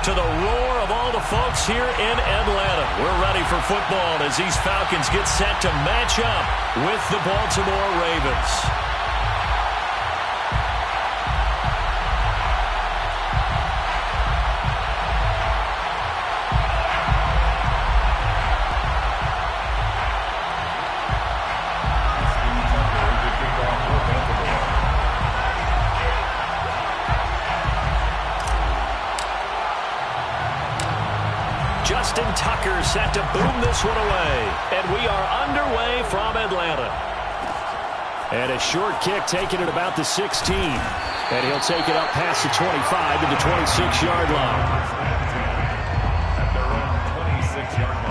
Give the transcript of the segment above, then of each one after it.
to the roar of all the folks here in Atlanta. We're ready for football as these Falcons get set to match up with the Baltimore Ravens. Justin Tucker set to boom this one away. And we are underway from Atlanta. And a short kick taken at about the 16. And he'll take it up past the 25 to the 26-yard line. At their own 26-yard line.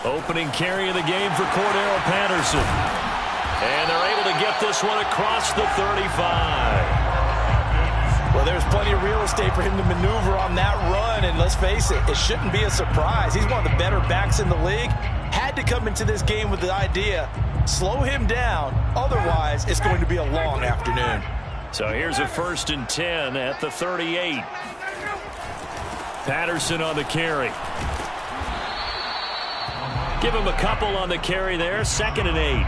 Opening carry of the game for Cordarrelle Patterson. And they're able to get this one across the 35. Well, there's plenty of real estate for him to maneuver on that run. And let's face it, it shouldn't be a surprise. He's one of the better backs in the league. Had to come into this game with the idea, slow him down. Otherwise, it's going to be a long afternoon. So here's a 1st and 10 at the 38. Patterson on the carry. Give him a couple on the carry there. 2nd and 8.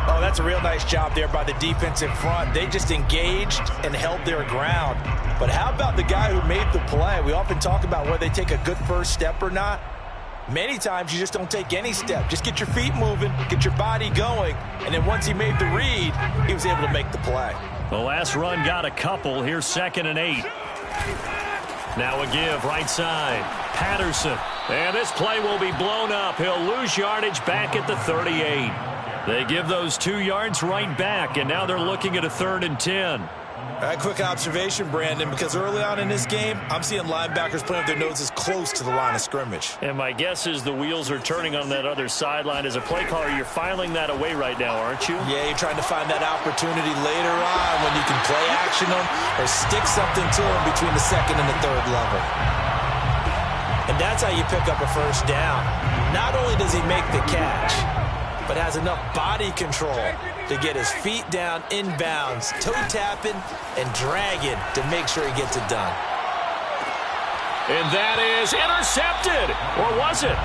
Oh, that's a real nice job there by the defense in front. They just engaged and held their ground. But how about the guy who made the play? We often talk about whether they take a good first step or not. Many times you just don't take any step. Just get your feet moving, get your body going, and then once he made the read, he was able to make the play. The last run got a couple. Here's 2nd and 8. Now a give right side. Patterson. And this play will be blown up. He'll lose yardage back at the 38. They give those 2 yards right back, and now they're looking at a 3rd and 10. A quick observation, Brandon, because early on in this game, I'm seeing linebackers playing with their noses close to the line of scrimmage. And my guess is the wheels are turning on that other sideline. As a play caller, you're filing that away right now, aren't you? Yeah, you're trying to find that opportunity later on when you can play action them or stick something to them between the 2nd and the 3rd level. And that's how you pick up a first down. Not only does he make the catch, but has enough body control to get his feet down inbounds, toe tapping and dragging to make sure he gets it done. And that is intercepted. Or was it?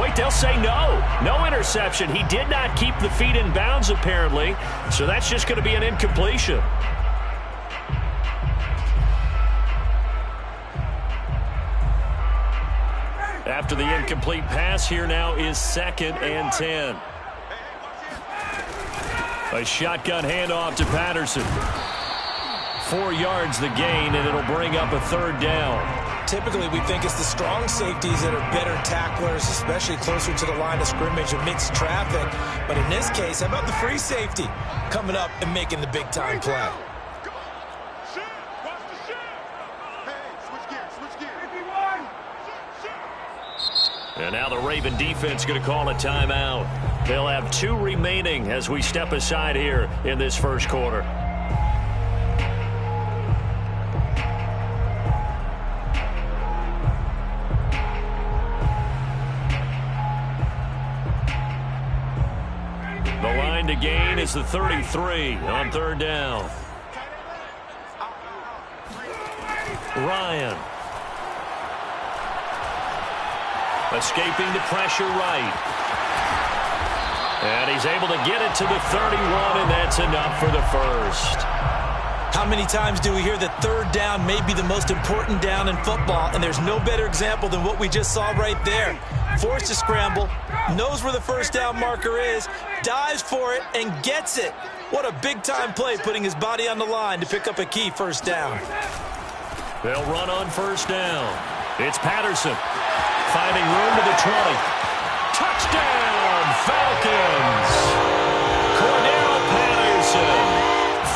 Wait, they'll say no. No interception. He did not keep the feet in bounds, apparently. So that's just going to be an incompletion. After the incomplete pass, here now is 2nd and 10. A shotgun handoff to Patterson. 4 yards the gain, and it'll bring up a 3rd down. Typically, we think it's the strong safeties that are better tacklers, especially closer to the line of scrimmage amidst traffic. But in this case, how about the free safety coming up and making the big-time play? And now the Raven defense going to call a timeout. They'll have 2 remaining as we step aside here in this first quarter. The line to gain is the 33 on 3rd down. Ryan. Escaping the pressure right. And he's able to get it to the 31, and that's enough for the first. How many times do we hear that 3rd down may be the most important down in football, and there's no better example than what we just saw right there. Forced to scramble, knows where the first down marker is, dives for it, and gets it. What a big-time play, putting his body on the line to pick up a key first down. They'll run on 1st down. It's Patterson. Finding room to the 20. Touchdown, Falcons! Cordarrelle Patterson,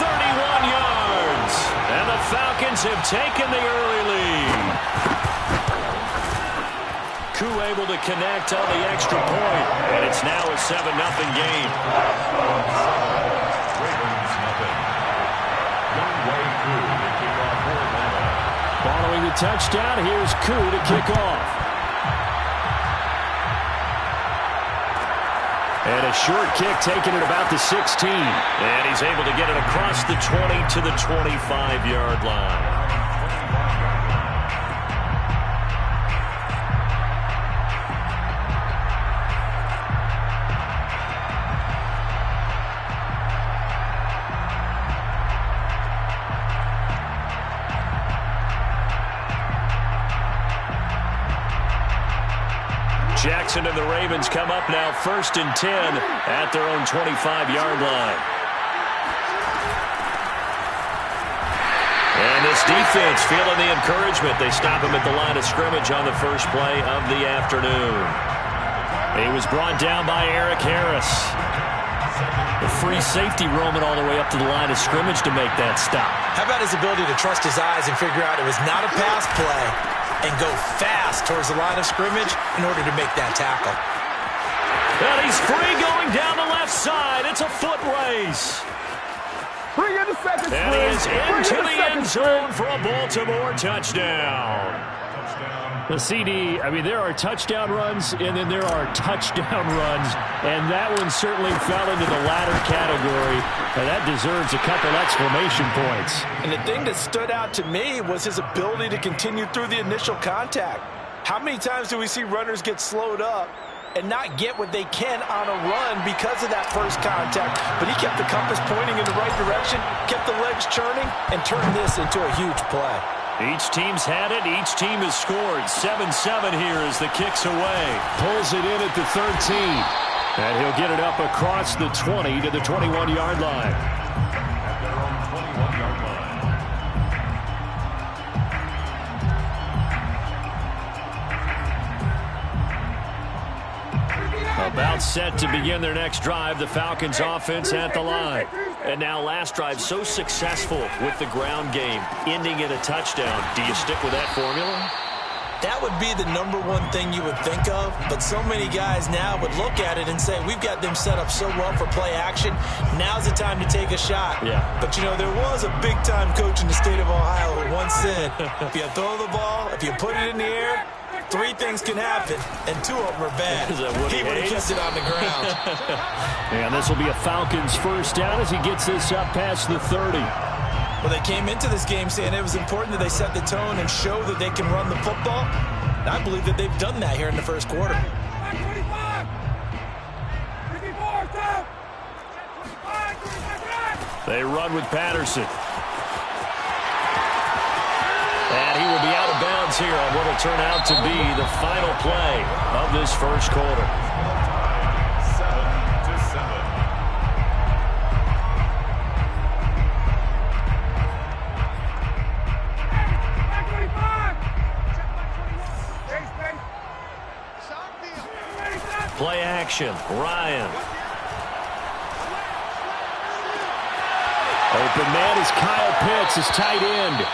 31 yards. And the Falcons have taken the early lead. Koo able to connect on the extra point, and it's now a 7-0 game. Ravens nothing. Younghoe Koo to kick off for Atlanta. Following the touchdown, here's Koo to kick off. And a short kick taken at about the 16. And he's able to get it across the 20 to the 25-yard line. Jackson and the Ravens come up now 1st and 10 at their own 25-yard line. And this defense feeling the encouragement. They stop him at the line of scrimmage on the first play of the afternoon. He was brought down by Eric Harris. The free safety roaming all the way up to the line of scrimmage to make that stop. How about his ability to trust his eyes and figure out it was not a pass play and go fast towards the line of scrimmage in order to make that tackle. And he's free going down the left side. It's a foot race. Bring in the second And he is into the end zone for a Baltimore touchdown. The CD, I mean, there are touchdown runs, and then there are touchdown runs, and that one certainly fell into the latter category, and that deserves a couple exclamation points. And the thing that stood out to me was his ability to continue through the initial contact. How many times do we see runners get slowed up and not get what they can on a run because of that first contact? But he kept the compass pointing in the right direction, kept the legs churning, and turned this into a huge play. Each team's had it. Each team has scored. 7-7 here as the kick's away. Pulls it in at the 13. And he'll get it up across the 20 to the 21-yard line. At their own 21-yard line. About set to begin their next drive. The Falcons offense at the line. And now last drive so successful with the ground game, ending in a touchdown. Do you stick with that formula? That would be the #1 thing you would think of, but so many guys now would look at it and say, we've got them set up so well for play action, now's the time to take a shot. Yeah. But, you know, there was a big-time coach in the state of Ohio who once said, if you throw the ball, if you put it in the air, 3 things can happen, and 2 of them are bad. Is that Woody He would have Hayes? kept it on the ground. And this will be a Falcons first down as he gets this up past the 30. Well, they came into this game saying it was important that they set the tone and show that they can run the football. And I believe that they've done that here in the first quarter. They run with Patterson. And he will be out of bounds here on what will turn out to be the final play of this first quarter. 7-7. Play action. Ryan. Open man is Kyle Pitts, his tight end.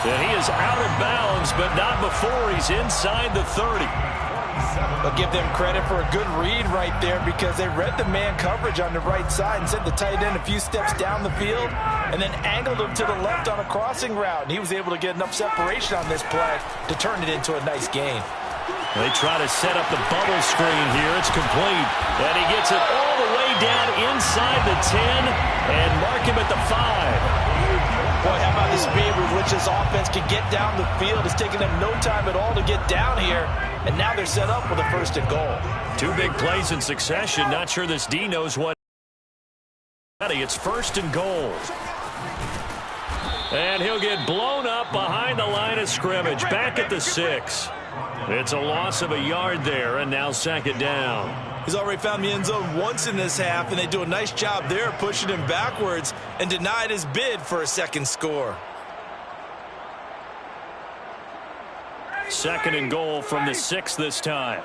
And he is out of bounds, but not before he's inside the 30. I'll give them credit for a good read right there because they read the man coverage on the right side and sent the tight end a few steps down the field and then angled him to the left on a crossing route. And he was able to get enough separation on this play to turn it into a nice gain. They try to set up the bubble screen here. It's complete. And he gets it all the way down inside the 10 and mark him at the 5. Boy, how about the speed with which this offense can get down the field? It's taken them no time at all to get down here. And now they're set up with a 1st and goal. 2 big plays in succession. Not sure this D knows what. It's 1st and goal. And he'll get blown up behind the line of scrimmage. Back at the 6. It's a loss of a yard there, and now 2nd down. He's already found the end zone once in this half, and they do a nice job there pushing him backwards and denied his bid for a 2nd score. 2nd and goal from the 6 this time.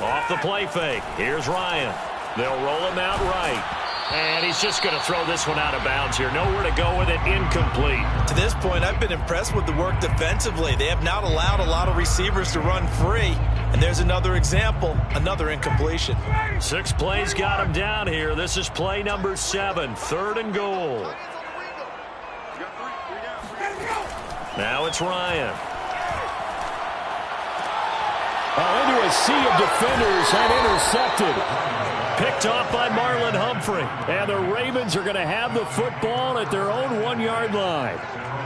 Off the play fake. Here's Ryan. They'll roll him out right. And he's just going to throw this one out of bounds here. Nowhere to go with it. Incomplete. To this standpoint, I've been impressed with the work defensively. They have not allowed a lot of receivers to run free. And there's another example, another incompletion. 6 plays got him down here. This is play number 7, 3rd and goal. Now it's Ryan. Into a sea of defenders and intercepted. Picked off by Marlon Humphrey. And the Ravens are going to have the football at their own 1-yard line.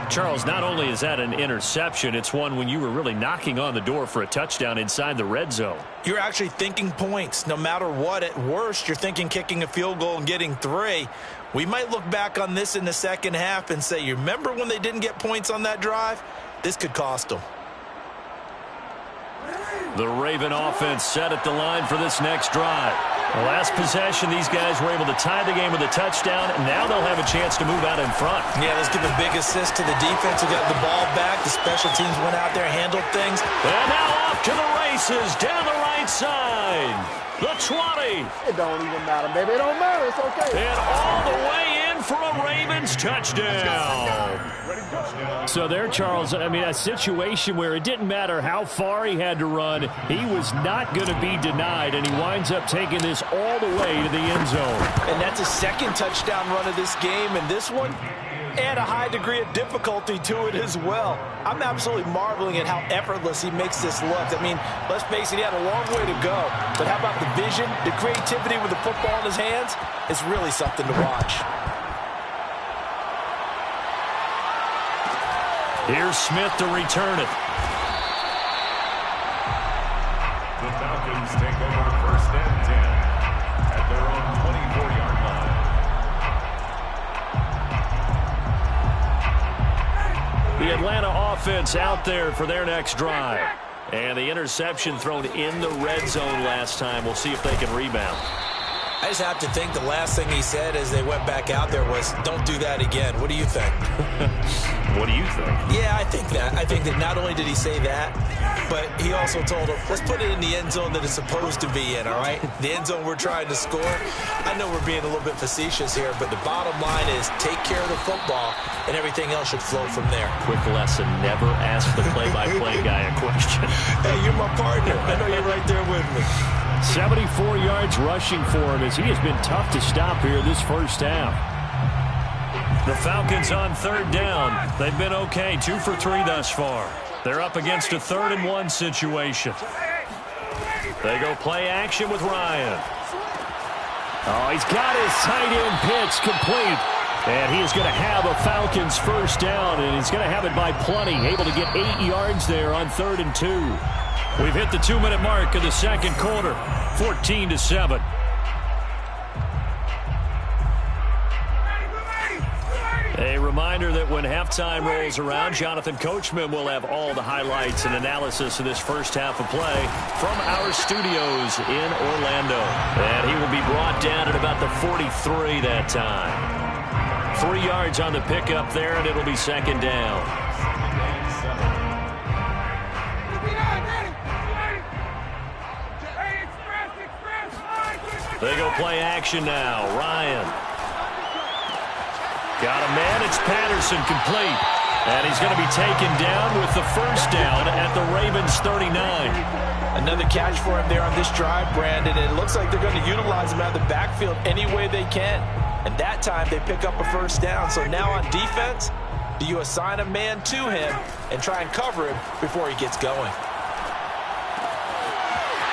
Charles, not only is that an interception, it's one when you were really knocking on the door for a touchdown inside the red zone. You're actually thinking points. No matter what, at worst, you're thinking kicking a field goal and getting 3. We might look back on this in the second half and say, you remember when they didn't get points on that drive? This could cost them. The Raven offense set at the line for this next drive. The last possession, these guys were able to tie the game with a touchdown, and now they'll have a chance to move out in front. Yeah, let's give a big assist to the defense who got the ball back. The special teams went out there, handled things. And now off to the races, down the right side. The 20. It don't even matter, baby. It don't matter. It's okay. And all the way in for a Ravens touchdown. So there, Charles, I mean, a situation where it didn't matter how far he had to run. He was not going to be denied, and he winds up taking this all the way to the end zone. And that's a second touchdown run of this game, and this one, add a high degree of difficulty to it as well. I'm absolutely marveling at how effortless he makes this look. I mean, let's face it, he had a long way to go. But how about the vision, the creativity with the football in his hands? It's really something to watch. Here's Smith to return it. The Falcons take over 1st and 10 at their own 24-yard line. The Atlanta offense out there for their next drive. And the interception thrown in the red zone last time. We'll see if they can rebound. I just have to think the last thing he said as they went back out there was, don't do that again. What do you think? What do you think? Yeah, I think that. I think that not only did he say that, but he also told him, let's put it in the end zone that it's supposed to be in, all right? The end zone we're trying to score. I know we're being a little bit facetious here, but the bottom line is take care of the football, and everything else should flow from there. Quick lesson, never ask the play-by-play guy a question. Hey, you're my partner. I know you're right there with me. 74 yards rushing for him as he has been tough to stop here this first half. The Falcons on 3rd down. They've been okay, 2 for 3 thus far. They're up against a 3rd and 1 situation. They go play action with Ryan. Oh, he's got his tight end pitch complete. And he is going to have a Falcons first down, and he's going to have it by plenty. Able to get 8 yards there on 3rd and 2. We've hit the 2-minute mark of the second quarter, 14-7. A reminder that when halftime rolls around, Jonathan Coachman will have all the highlights and analysis of this first half of play from our studios in Orlando. And he will be brought down at about the 43 that time. 3 yards on the pickup there, and it'll be 2nd down. They go play action now. Ryan. Got a man. It's Patterson complete. And he's going to be taken down with the first down at the Ravens 39. Another catch for him there on this drive, Brandon. And it looks like they're going to utilize him out of the backfield any way they can. And that time they pick up a first down. So now on defense, do you assign a man to him and try and cover him before he gets going?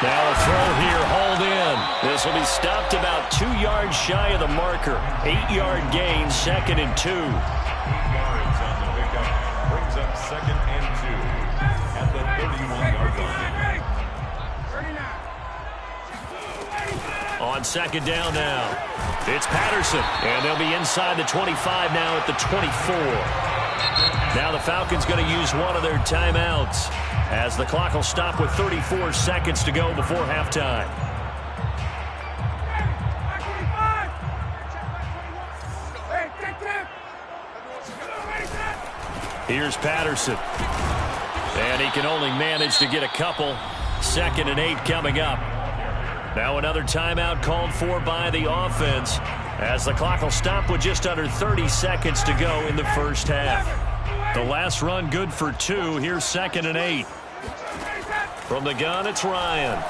Now a throw here, hauled in. This will be stopped about 2 yards shy of the marker. 8-yard gain, 2nd and 2. 8 yards on the pickup brings up 2nd and 2 at the 31-yard line. On 2nd down now, it's Patterson. And they'll be inside the 25 now at the 24. Now the Falcons going to use one of their timeouts, as the clock will stop with 34 seconds to go before halftime. Here's Patterson. And he can only manage to get a couple. 2nd and 8 coming up. Now another timeout called for by the offense, as the clock will stop with just under 30 seconds to go in the first half. The last run good for 2. Here's 2nd and 8. From the gun, it's Ryan.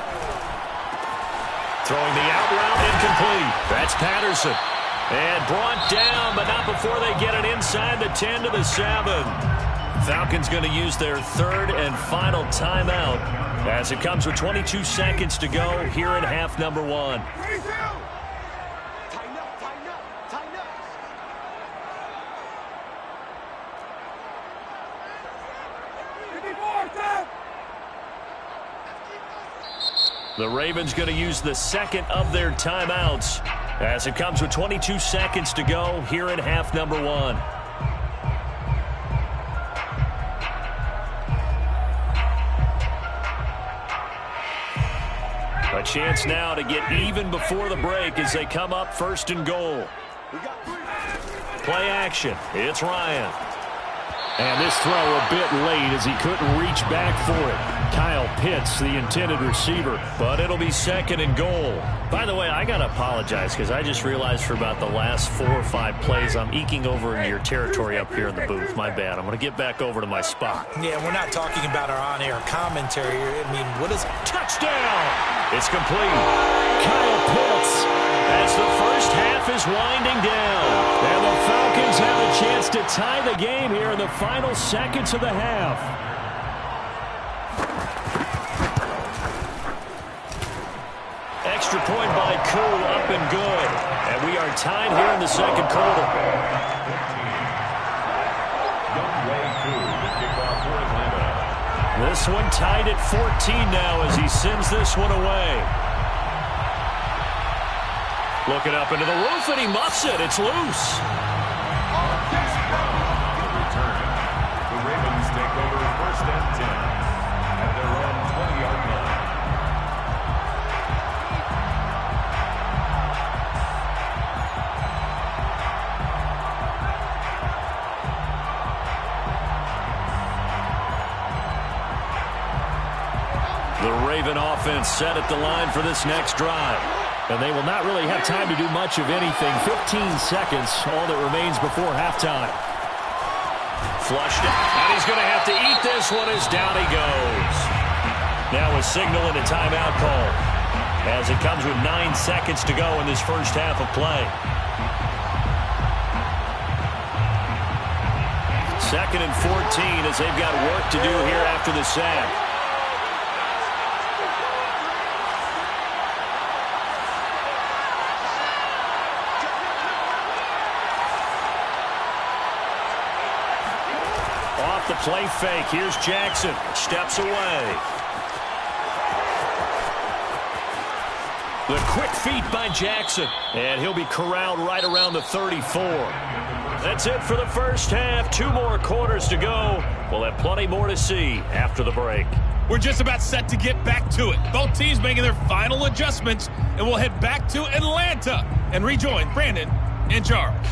Throwing the out route, incomplete. That's Patterson. And brought down, but not before they get it inside the 10 to the 7. Falcons going to use their 3rd and final timeout as it comes with 22 seconds to go here in half number 1. The Ravens going to use the 2nd of their timeouts as it comes with 22 seconds to go here in half number 1. A chance now to get even before the break as they come up 1st and goal. Play action. It's Ryan. And this throw a bit late as he couldn't reach back for it. Kyle Pitts, the intended receiver. But it'll be 2nd and goal. By the way, I got to apologize because I just realized for about the last 4 or 5 plays I'm eking over into your territory up here in the booth. My bad. I'm going to get back over to my spot. Yeah, we're not talking about our on-air commentary. I mean, what is... Touchdown! It's complete. Kyle Pitts as the first half is winding down. And the Falcons have a chance to tie the game here in the final seconds of the half. Extra point by Koo, up and good. And we are tied here in the 2nd quarter. This one tied at 14 now as he sends this one away. Looking up into the roof, and he muffs it. It's loose. The Ravens take over 1st and 10 at their own 20-yard line. The Raven offense set at the line for this next drive. And they will not really have time to do much of anything. 15 seconds, all that remains before halftime. Flushed it, and he's going to have to eat this one as down he goes. Now a signal and a timeout call as it comes with 9 seconds to go in this first half of play. 2nd and 14 as they've got work to do here after the sack. The play fake. Here's Jackson. Steps away. The quick feet by Jackson. And he'll be corralled right around the 34. That's it for the first half. 2 more quarters to go. We'll have plenty more to see after the break. We're just about set to get back to it. Both teams making their final adjustments. And we'll head back to Atlanta and rejoin Brandon and Charles.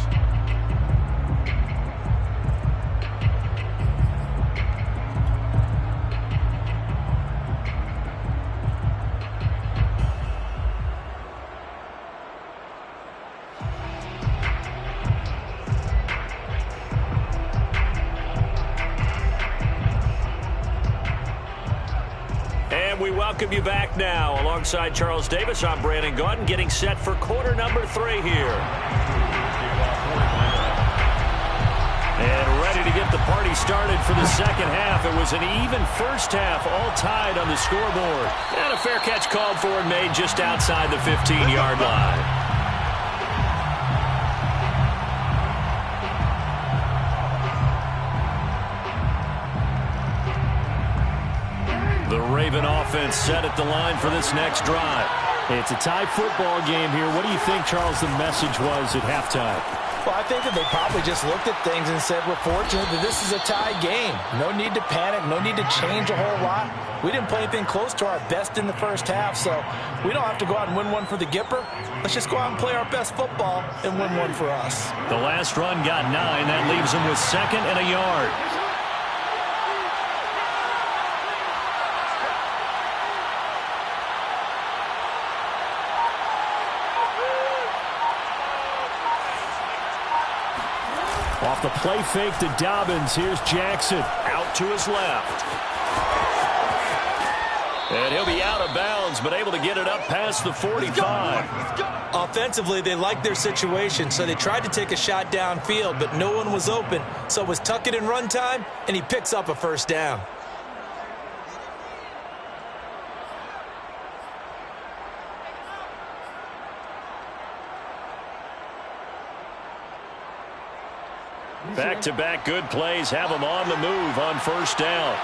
We welcome you back now. Alongside Charles Davis, I'm Brandon Gaudin, getting set for quarter number 3 here. And ready to get the party started for the second half. It was an even first half, all tied on the scoreboard. And a fair catch called for and made just outside the 15-yard line. The Raven offense set at the line for this next drive. It's a tie football game here. What do you think, Charles, the message was at halftime? Well, I think that they probably just looked at things and said, we're fortunate that this is a tie game. No need to panic. No need to change a whole lot. We didn't play anything close to our best in the first half, so we don't have to go out and win one for the Gipper. Let's just go out and play our best football and win one for us. The last run got 9. That leaves them with 2nd and a yard. Off the play fake to Dobbins. Here's Jackson. Out to his left. And he'll be out of bounds, but able to get it up past the 45. Offensively, they liked their situation, so they tried to take a shot downfield, but no one was open. So it was tuck it and run time, and he picks up a first down. Back-to-back good plays have them on the move on first down.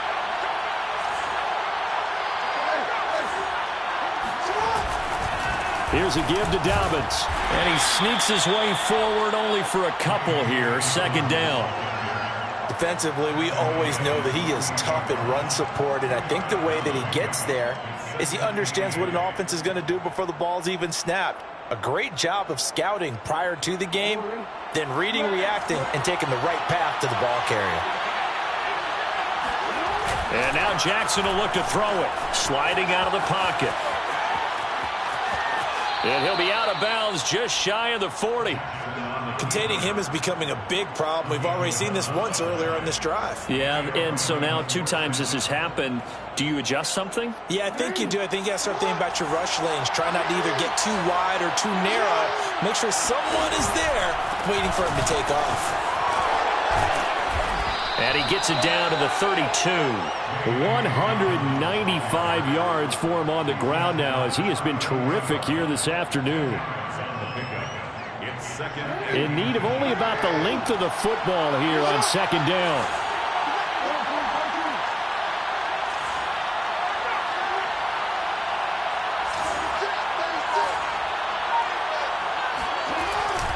Here's a give to Dobbins. And he sneaks his way forward only for a couple here. Second down. Defensively, we always know that he is tough in run support, and I think the way that he gets there is he understands what an offense is going to do before the ball's even snapped. A great job of scouting prior to the game, then reading, reacting, and taking the right path to the ball carrier. And now Jackson will look to throw it. Sliding out of the pocket. And he'll be out of bounds just shy of the 40. Containing him is becoming a big problem. We've already seen this once earlier on this drive. Yeah, and so now 2 times this has happened. Do you adjust something? Yeah, I think you do. I think you got to start thinking about your rush lanes. Try not to either get too wide or too narrow. Make sure someone is there waiting for him to take off. And he gets it down to the 32. 195 yards for him on the ground now, as he has been terrific here this afternoon. In need of only about the length of the football here on second down.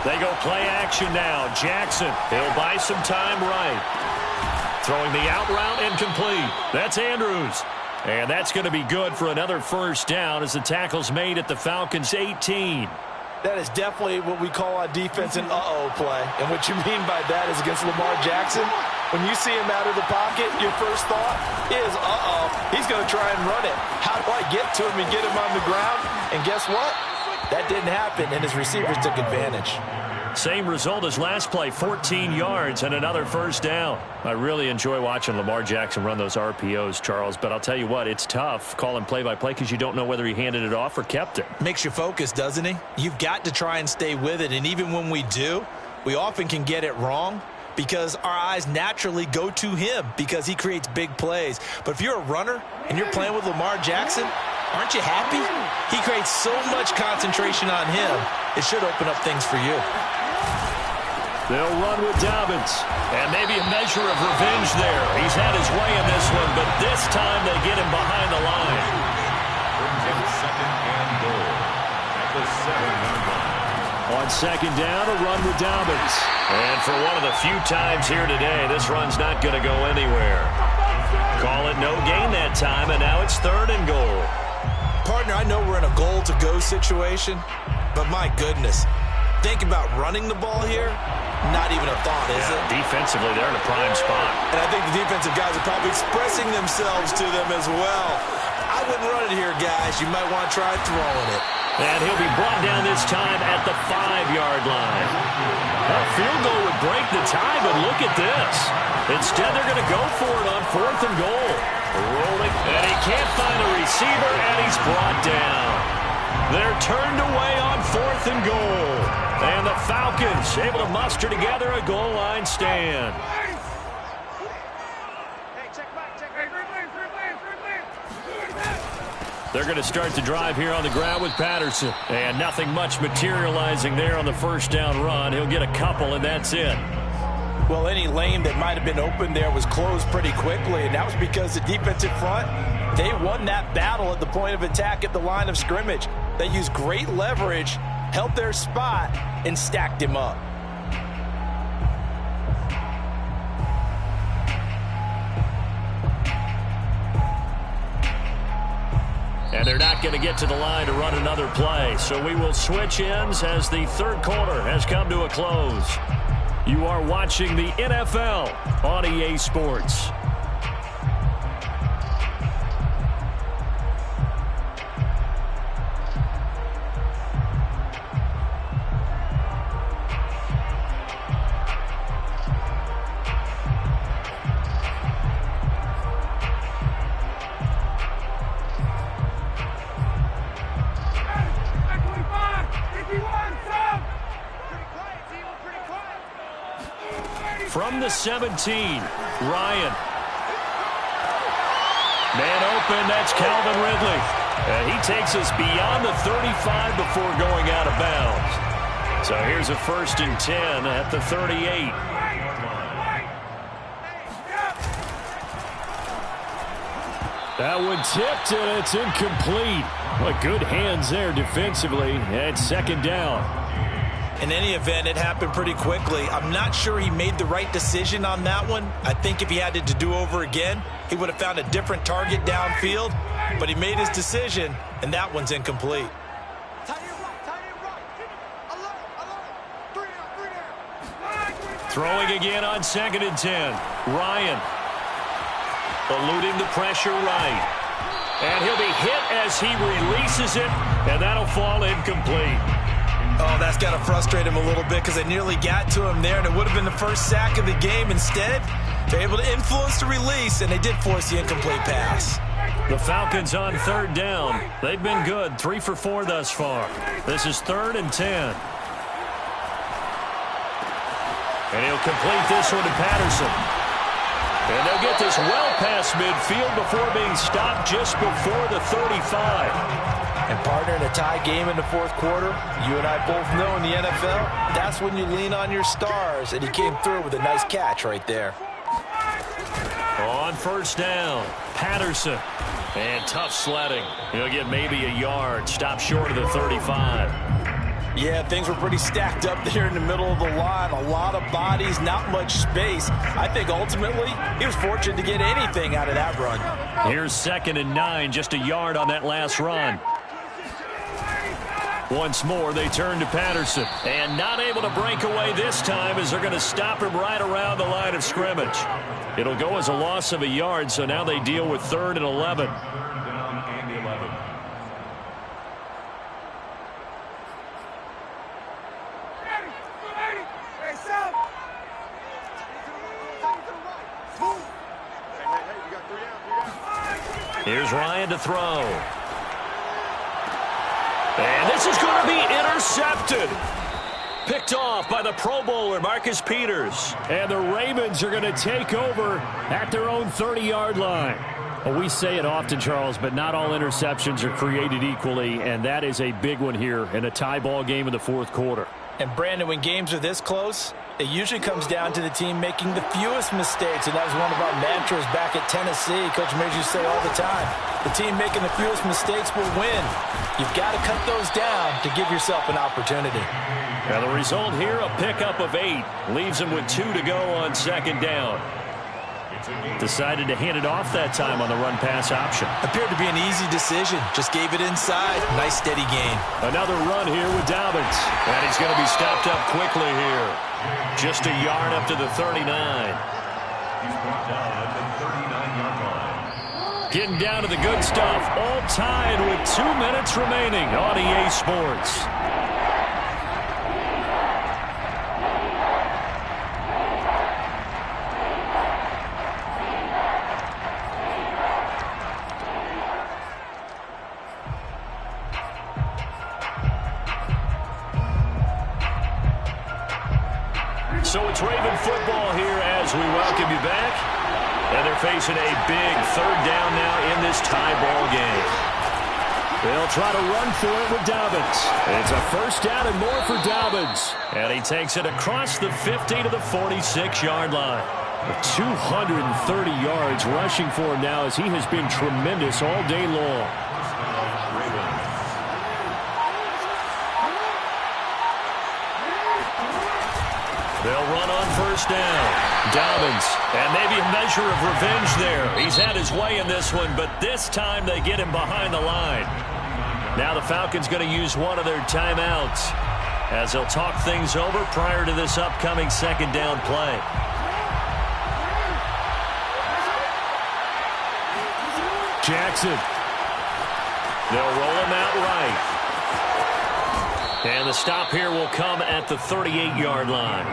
They go play action now. Jackson, he'll buy some time right. Throwing the out route incomplete. That's Andrews. And that's going to be good for another first down as the tackle's made at the Falcons' 18. That is definitely what we call on defense an uh-oh play. And what you mean by that is against Lamar Jackson, when you see him out of the pocket, your first thought is, uh-oh, he's going to try and run it. How do I get to him and get him on the ground? And guess what? That didn't happen, and his receivers took advantage. Same result as last play, 14 yards and another first down. I really enjoy watching Lamar Jackson run those RPOs, Charles, but I'll tell you what, it's tough calling play-by-play because you don't know whether he handed it off or kept it. Makes you focus, doesn't he? You've got to try and stay with it, and even when we do, we often can get it wrong because our eyes naturally go to him because he creates big plays. But if you're a runner and you're playing with Lamar Jackson, aren't you happy? He creates so much concentration on him, it should open up things for you. They'll run with Dobbins. And maybe a measure of revenge there. He's had his way in this one, but this time they get him behind the line. Brings in second and goal at the 7-yard line. On second down, a run with Dobbins. And for one of the few times here today, this run's not going to go anywhere. Call it no gain that time, and now it's 3rd and goal. Partner, I know we're in a goal-to-go situation, but my goodness, think about running the ball here. Not even a thought, is it? Defensively, they're in a prime spot. And I think the defensive guys are probably expressing themselves to them as well. I wouldn't run it here, guys. You might want to try throwing it. And he'll be brought down this time at the 5-yard line. A field goal would break the tie, but look at this. Instead, they're going to go for it on 4th and goal. Rolling, and he can't find a receiver, and he's brought down. They're turned away on 4th and goal. And the Falcons able to muster together a goal line stand. They're going to start the drive here on the ground with Patterson. And nothing much materializing there on the first down run. He'll get a couple, and that's it. Well, any lane that might have been open there was closed pretty quickly, and that was because the defensive front, they won that battle at the point of attack at the line of scrimmage. They used great leverage, held their spot, and stacked him up. And they're not going to get to the line to run another play. So we will switch ends as the 3rd quarter has come to a close. You are watching the NFL on EA Sports. from the 17. Ryan. Man open, that's Calvin Ridley. And he takes us beyond the 35 before going out of bounds. So here's a 1st and 10 at the 38. That one tipped, and it's incomplete. But good hands there defensively at 2nd down. In any event, it happened pretty quickly. I'm not sure he made the right decision on that one. I think if he had it to do over again, he would have found a different target downfield. But he made his decision, and that one's incomplete. Throwing again on 2nd and 10. Ryan. Eluding the pressure right. And he'll be hit as he releases it, and that'll fall incomplete. Oh, that's got to frustrate him a little bit because they nearly got to him there, and it would have been the first sack of the game. Instead, they're able to influence the release, and they did force the incomplete pass. The Falcons on 3rd down. They've been good, 3 for 4 thus far. This is 3rd and 10. And he'll complete this one to Patterson. And they'll get this well past midfield before being stopped just before the 35. And partner, in a tie game in the 4th quarter, you and I both know in the NFL, that's when you lean on your stars. And he came through with a nice catch right there. On 1st down, Patterson. And tough sledding. He'll get maybe a yard. Stop short of the 35. Yeah, things were pretty stacked up there in the middle of the line. A lot of bodies, not much space. I think ultimately he was fortunate to get anything out of that run. Here's 2nd and 9, just a yard on that last run. Once more, they turn to Patterson. And not able to break away this time as they're going to stop him right around the line of scrimmage. It'll go as a loss of a yard, so now they deal with 3rd and 11. Here's Ryan to throw. And this is going to be intercepted. Picked off by the Pro Bowler, Marcus Peters. And the Ravens are going to take over at their own 30-yard line. Well, we say it often, Charles, but not all interceptions are created equally, and that is a big one here in a tie ball game in the 4th quarter. And, Brandon, when games are this close, it usually comes down to the team making the fewest mistakes, and that was one of our mantras back at Tennessee. Coach Major used to say all the time, the team making the fewest mistakes will win. You've got to cut those down to give yourself an opportunity. Now the result here, a pickup of 8. Leaves them with 2 to go on 2nd down. Decided to hand it off that time on the run-pass option. Appeared to be an easy decision. Just gave it inside. Nice steady gain. Another run here with Dobbins. And he's going to be stopped up quickly here. Just a yard up to the 39. He's brought down at the 39-yard line. Getting down to the good stuff. All tied with 2 minutes remaining on EA Sports. So it's Raven football here as we welcome you back. And they're facing a big 3rd down now in this tie ball game. They'll try to run for it with Dobbins. It's a 1st down and more for Dobbins. And he takes it across the 50 to the 46-yard line. 230 yards rushing for him now as he has been tremendous all day long. They'll run on 1st down. Dobbins, and maybe a measure of revenge there. He's had his way in this one, but this time they get him behind the line. Now the Falcons going to use one of their timeouts as they'll talk things over prior to this upcoming 2nd down play. Jackson. They'll roll him out right. And the stop here will come at the 38-yard line.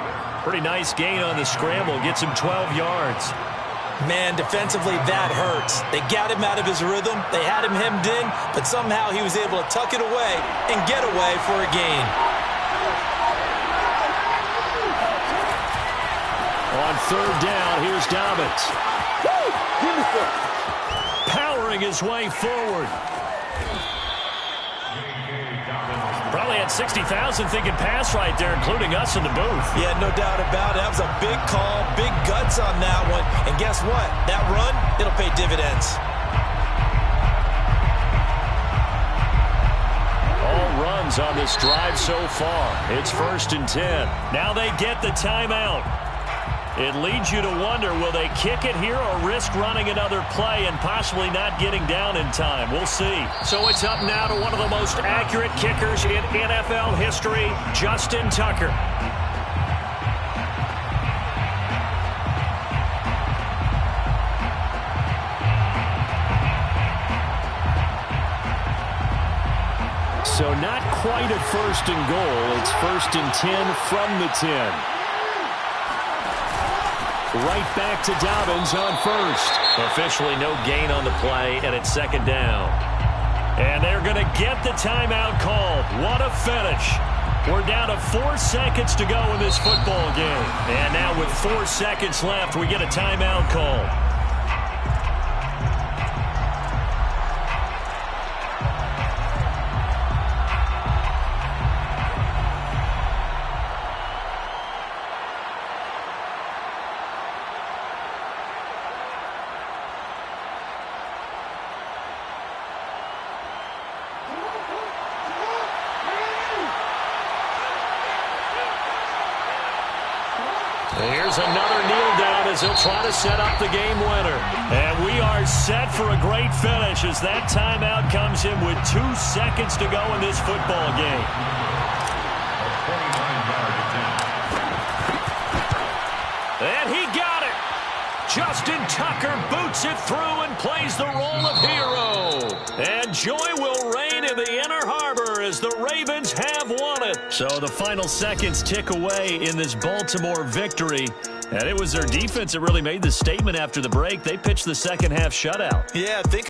Pretty nice gain on the scramble. Gets him 12 yards. Man, defensively, that hurts. They got him out of his rhythm. They had him hemmed in, but somehow he was able to tuck it away and get away for a gain. On on third down. Here's Dobbins. Woo! Give me some. Powering his way forward. Probably had 60,000 thinking pass right there, including us in the booth. Yeah, no doubt about it. That was a big call, big guts on that one. And guess what? That run, it'll pay dividends. All runs on this drive so far. It's 1st and 10. Now they get the timeout. It leads you to wonder, will they kick it here or risk running another play and possibly not getting down in time? We'll see. So it's up now to one of the most accurate kickers in NFL history, Justin Tucker. So not quite a 1st and goal. It's 1st and 10 from the 10. Right back to Dobbins on 1st. Officially no gain on the play, and it's 2nd down. And they're going to get the timeout called. What a finish. We're down to 4 seconds to go in this football game. And now with 4 seconds left, we get a timeout called. Here's another kneel down as he'll try to set up the game winner. And we are set for a great finish as that timeout comes in with 2 seconds to go in this football game. And he got it. Justin Tucker boots it through and plays the role of hero. And joy will reign in the Inner Harbor as the Ravens have won it. So the final seconds tick away in this Baltimore victory. And it was their defense that really made the statement after the break. They pitched the second half shutout. Yeah, think